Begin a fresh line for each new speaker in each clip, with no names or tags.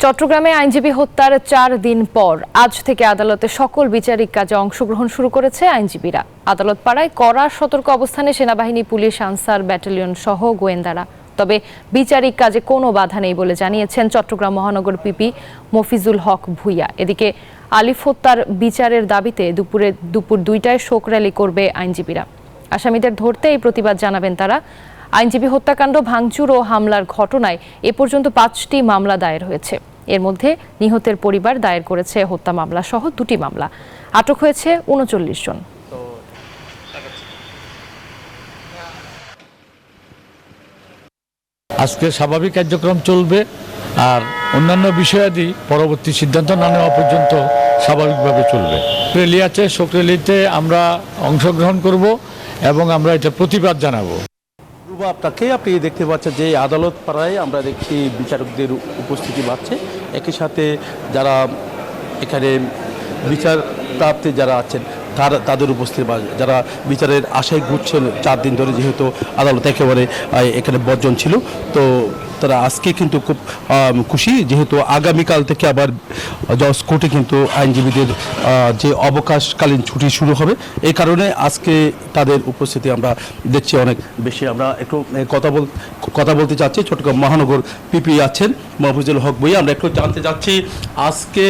চট্টগ্রামে আইনজীবী হত্যার 4 দিন পর আজ থেকে আদালতে সকল বিচারিক কাজে অংশগ্রহণ শুরু করেছে আইনজীবীরা। আদালত পাড়ায় কড়া সতর্ক অবস্থানে সেনাবাহিনী, পুলিশ, আনসার ব্যাটালিয়ন সহ গোয়েন্দারা। তবে বিচারিক কাজে কোনো বাধা নেই বলে জানিয়েছেন চট্টগ্রাম মহানগর পিপি মফিজুল হক ভূঁইয়া। এদিকে আলিফ হত্যার বিচারের দাবিতে দুপুর 2টায় শোক র্যালি করবে আইনজীবীরা। আসামিদের ধরতে এই প্রতিবাদ জানাবেন তারা। আইনজীবী হত্যাকাণ্ড, ভাঙচুর ও হামলার ঘটনায় এ পর্যন্ত 5টি মামলা দায়ের হয়েছে। এর মধ্যে নিহতের পরিবার দায়ের করেছে হত্যা মামলা সহ 2টি মামলা। আটক হয়েছে 39 জন।
আজকে স্বাভাবিক কার্যক্রম চলবে, আর অন্যান্য বিষয়াদি পরবর্তী সিদ্ধান্ত না নেওয়া পর্যন্ত স্বাভাবিকভাবে চলবে। র্যালি আছে, শোক র্যালিতে আমরা অংশগ্রহণ করব এবং আমরা এটা প্রতিবাদ জানাবো।
আপনি দেখতে পাচ্ছেন যে আদালত পাড়ায় আমরা দেখছি বিচারকদের উপস্থিতি বাড়ছে। একই সাথে যারা এখানে বিচার প্রাপ্তি যারা আছেন তাদের উপস্থিতি বাড়ছে, যারা বিচারের আশায় ঘুরছেন 4 দিন ধরে, যেহেতু আদালত একেবারে এখানে বর্জন ছিল, তো তারা আজকে কিন্তু খুব খুশি, যেহেতু আগামীকাল থেকে আবার জজ কোর্টে কিন্তু আইনজীবীদের যে অবকাশকালীন ছুটি শুরু হবে। এই কারণে আজকে তাদের উপস্থিতি আমরা দেখছি অনেক বেশি। আমরা একটু কথা বলতে চাচ্ছি, চট্টগ্রাম মহানগর পিপি আছেন মফিজুল হক ভূঁইয়া। আমরা একটু জানতে চাচ্ছি, আজকে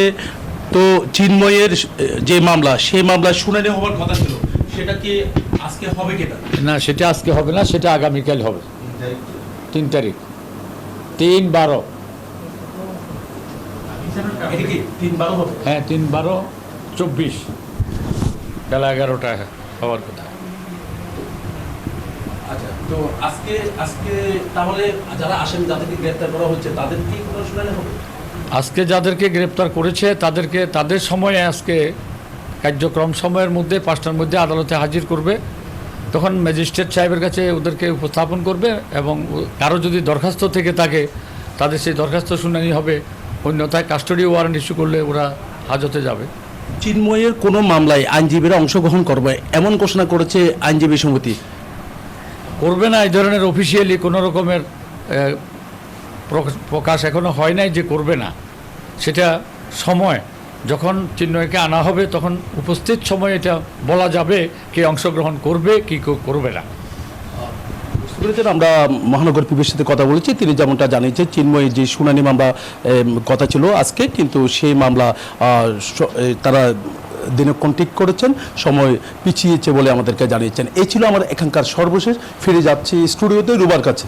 তো চিন্ময়ের যে মামলা, সেই মামলার শুনানি হওয়ার কথা ছিল, সেটা কি আজকে হবে কিনা?
না, সেটা আজকে হবে না, সেটা আগামীকাল হবে। 3 তারিখ, 3/12। হ্যাঁ, 3/12/24 বেলা 11টায় হওয়ার কথা।
আচ্ছা, তো আজকে তাহলে যারা আসামি, যাদেরকে গ্রেফতার করা হচ্ছে, তাদের কি কোনো শুনানি হবে?
আজকে যাদেরকে গ্রেপ্তার করেছে তাদের সময়ে, আজকে কার্যক্রম সময়ের মধ্যে 5টার মধ্যে আদালতে হাজির করবে। তখন ম্যাজিস্ট্রেট সাহেবের কাছে ওদেরকে উপস্থাপন করবে এবং কারো যদি দরখাস্ত থেকে থাকে তাদের সেই দরখাস্ত শুনানি হবে। অন্যথায় কাস্টডি ওয়ারেন্ট ইস্যু করলে ওরা হাজতে যাবে।
চিন্ময়ের কোনো মামলায় আইনজীবীরা অংশগ্রহণ করবে এমন ঘোষণা করেছে আইনজীবী সমিতি।
করবে না, এই ধরনের অফিসিয়ালি কোনো রকমের প্রকাশ এখনো হয় নাই যে করবে না। সেটা সময় যখন চিন্ময়কে আনা হবে তখন উপস্থিত সময় এটা বলা যাবে কে অংশগ্রহণ করবে কি করবে না।
আমরা মহানগর পিপির সাথে কথা বলেছি, তিনি যেমনটা জানিয়েছেন, চিন্ময়ের যে শুনানি মামলা কথা ছিল আজকে, কিন্তু সেই মামলা তারা দিনক্ষণ ঠিক করেছেন, সময় পিছিয়েছে বলে আমাদেরকে জানিয়েছেন। এই ছিল আমার এখানকার সর্বশেষ। ফিরে যাচ্ছি স্টুডিওতে রুবার কাছে।